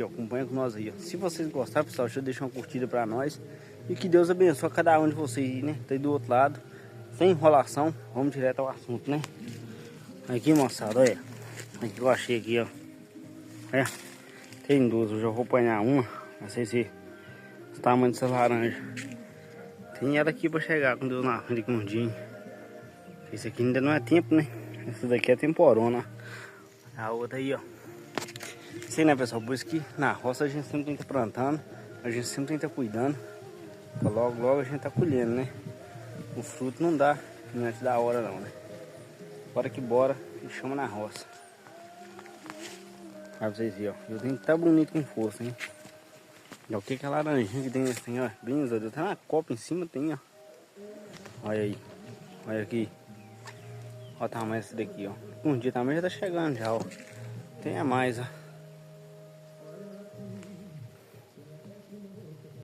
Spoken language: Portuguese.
aqui, ó. Acompanha com nós aí, ó. Se vocês gostaram, pessoal, deixa eu deixar uma curtida pra nós. E que Deus abençoe cada um de vocês aí, né? Tá aí do outro lado. Sem enrolação, vamos direto ao assunto, né? Aqui, moçada, olha. Aqui eu achei aqui, ó. É. Tem duas, eu já vou apanhar uma. Não sei se o tamanho dessa laranja. Tem ela aqui pra chegar com Deus na frente com um dia. Esse aqui ainda não é tempo, né? Essa daqui é temporona. A outra aí, ó. Sei, né, pessoal? Por isso que na roça a gente sempre tem que estar plantando. A gente sempre tem que estar cuidando. Pra logo, logo a gente tá colhendo, né? O fruto não dá antes da hora, não, né? Bora que bora. E chama na roça. Pra vocês verem, ó. Eu tenho que estar bonito com força, hein? Olha o que é a laranjinha que tem nesse tem, ó. Bem usado. Até na copa em cima tem, ó. Olha aí. Olha aqui. Olha o tamanho desse daqui, ó. Um dia também já tá chegando já, ó. Tem a mais, ó.